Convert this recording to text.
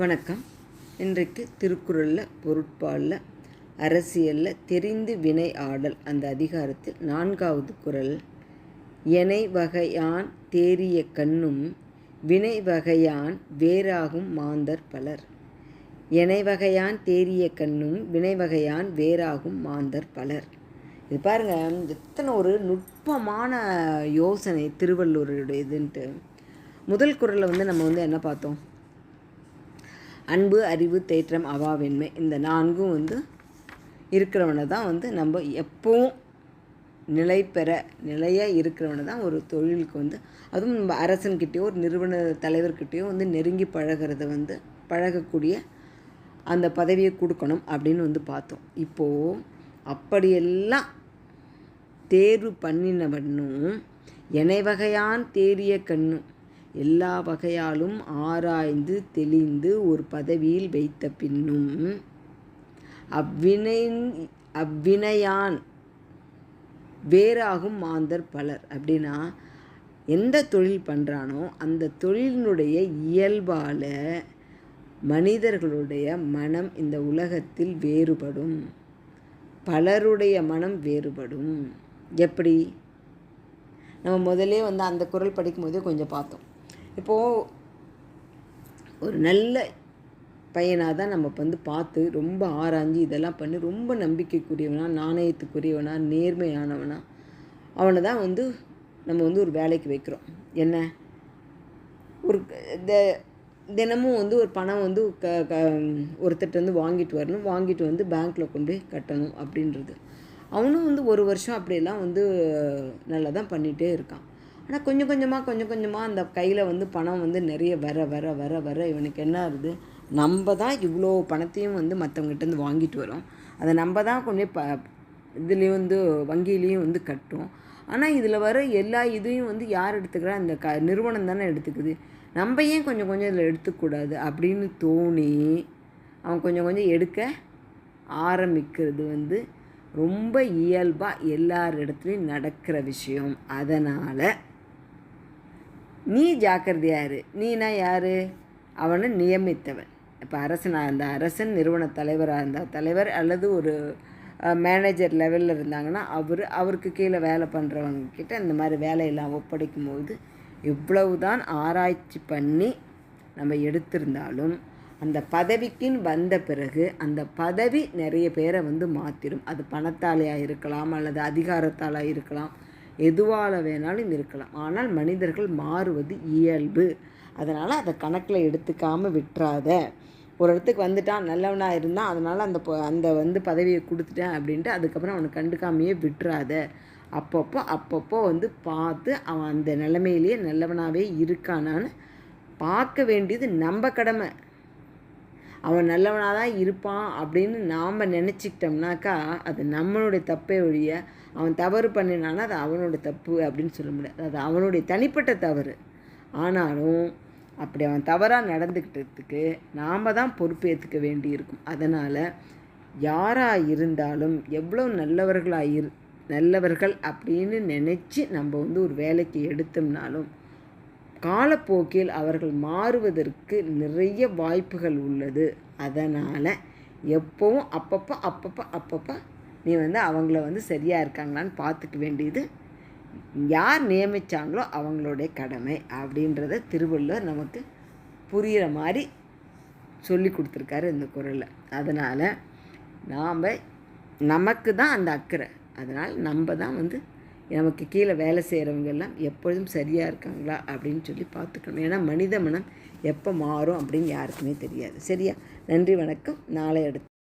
வணக்கம். இன்றைக்கு திருக்குறளில் பொருட்பாலில் அரசியலில் தெரிந்து வினை ஆடல் அந்த அதிகாரத்தில் 4வது குறள், எனை வகையான் தேறிய கண்ணும் வினை வகையான் வேறாகும் மாந்தர் பலர். எனை வகையான் தேறிய கண்ணும் வினை வகையான் வேறாகும் மாந்தர் பலர். இது பாருங்கள், எத்தனை ஒரு நுட்பமான யோசனை திருவள்ளுவருடைய இதுன்ட்டு. முதல் குறளில் நம்ம என்ன பார்த்தோம்? அன்பு, அறிவு, தேற்றம், அவாவென்மை, இந்த 4ம் இருக்கிறவனை தான் நம்ம எப்பவும் நிலை பெற நிலையாக இருக்கிறவனை தான் ஒரு தொழிலுக்கு அதுவும் நம்ம அரசன்கிட்டயோ ஒரு நிறுவன தலைவர்கிட்டையோ நெருங்கி பழகிறத பழகக்கூடிய அந்த பதவியை கொடுக்கணும் அப்படின்னு பார்த்தோம். இப்போது அப்படியெல்லாம் தேர்வு பண்ணினவனும் எனை வகையான் தேறிய கண்ணும் எல்லா வகையாலும் ஆராய்ந்து தெளிந்து ஒரு பதவியில் வைத்த பின்னும் அவ்வினையான் வேறாகும் மாந்தர் பலர். அப்படின்னா எந்த தொழில் பண்ணுறானோ அந்த தொழிலினுடைய இயல்பால் மனிதர்களுடைய மனம் இந்த உலகத்தில் வேறுபடும். பலருடைய மனம் வேறுபடும். எப்படி? நம்ம முதலே அந்த குறள் படிக்கும் போதே கொஞ்சம் பார்த்தோம். இப்போது ஒரு நல்ல பையனாக தான் நம்ம பார்த்து ரொம்ப ஆராய்ஞ்சு இதெல்லாம் பண்ணி ரொம்ப நம்பிக்கைக்குரியவனா, நாணயத்துக்குரியவனா, நேர்மையானவனா அவனை தான் நம்ம ஒரு வேலைக்கு வைக்கிறோம். என்ன, ஒரு தினமும் ஒரு பணம் ஒருத்தட்ட வாங்கிட்டு வரணும், வாங்கிட்டு பேங்க்கில் கொண்டு போய் கட்டணும் அப்படின்றது. அவனும் ஒரு வருஷம் அப்படியெல்லாம் நல்லா தான் பண்ணிகிட்டே இருக்கான். ஆனால் கொஞ்சம் கொஞ்சமாக அந்த கையில் பணம் நிறைய வர வர வர வர இவனுக்கு என்ன ஆகுது? நம்ம தான் இவ்வளோ பணத்தையும் மற்றவங்ககிட்ட வாங்கிட்டு வரோம். அதை நம்ம தான் கொண்டு போய் இதுலேயும் வங்கியிலையும் கட்டும். ஆனால் இதில் வர எல்லா இதையும் யார் எடுத்துக்கிறா? இந்த நிறுவனம் தானே எடுத்துக்குது. நம்ம ஏன் கொஞ்சம் இதில் எடுத்துக்கூடாது அப்படின்னு தோணி அவன் கொஞ்சம் எடுக்க ஆரம்பிக்கிறது ரொம்ப இயல்பாக எல்லார் இடத்துலையும் நடக்கிற விஷயம். அதனால் நீ ஜாக்கிரதையாரு. நீனா யார்? அவனை நியமித்தவன். இப்போ அரசனாக இருந்தால் அரசன், நிறுவன தலைவராக இருந்தால் தலைவர், அல்லது ஒரு மேனேஜர் லெவலில் இருந்தாங்கன்னா அவருக்கு கீழே வேலை பண்ணுறவங்கக்கிட்ட இந்த மாதிரி வேலையெல்லாம் ஒப்படைக்கும் போது இவ்வளவு தான் ஆராய்ச்சி பண்ணி நம்ம எடுத்திருந்தாலும் அந்த பதவிக்குன்னு வந்த பிறகு அந்த பதவி நிறைய பேரை மாற்றிடும். அது பணத்தாலையாக இருக்கலாம், அல்லது அதிகாரத்தாலாக இருக்கலாம், எதுவால் வேணாலும் இருக்கலாம். ஆனால் மனிதர்கள் மாறுவது இயல்பு. அதனால் அதை கணக்கில் எடுத்துக்காமல் விட்டுறாத. ஒரு இடத்துக்கு வந்துட்டான், நல்லவனாக இருந்தான், அதனால் அந்த பதவியை கொடுத்துட்டேன் அப்படின்ட்டு அதுக்கப்புறம் அவனை கண்டுக்காமையே விட்டுறாத. அப்பப்போ பார்த்து அவன் அந்த நிலைமையிலேயே நல்லவனாகவே இருக்கானான்னு பார்க்க வேண்டியது நம்ம கடமை. அவன் நல்லவனாக தான் இருப்பான் அப்படின்னு நாம் நினச்சிக்கிட்டோம்னாக்கா அது நம்மளுடைய தப்பே ஒழிய அவன் தவறு பண்ணினான்னா அது அவனுடைய தப்பு அப்படின்னு சொல்ல முடியாது. அது அவனுடைய தனிப்பட்ட தவறு. ஆனாலும் அப்படி அவன் தவறாக நடந்துக்கிட்டதுக்கு நாம் தான் பொறுப்பேற்றுக்க வேண்டி இருக்கும். அதனால் யாராக இருந்தாலும் எவ்வளோ நல்லவர்கள் அப்படின்னு நினச்சி நம்ம ஒரு வேலைக்கு எடுத்தோம்னாலும் காலப்போக்கில் அவர்கள் மாறுவதற்கு நிறைய வாய்ப்புகள் உள்ளது. அதனால் எப்போவும் அப்பப்போ நீ அவங்கள சரியாக இருக்காங்களான்னு பார்த்துக்க வேண்டியது யார் நியமித்தாங்களோ அவங்களுடைய கடமை அப்படின்றத திருவள்ளுவர் நமக்கு புரிகிற மாதிரி சொல்லி கொடுத்துருக்காரு இந்த குறளில். அதனால் நமக்கு தான் அந்த அக்கறை. அதனால் நம்ம தான் நமக்கு கீழே வேலை செய்கிறவங்கெல்லாம் எப்பொழுதும் சரியாக இருக்காங்களா அப்படின்னு சொல்லி பார்த்துக்கணும். ஏன்னா மனித மனம் எப்போ மாறும் அப்படின்னு யாருக்குமே தெரியாது. சரியா? நன்றி, வணக்கம். நாளை அடுத்து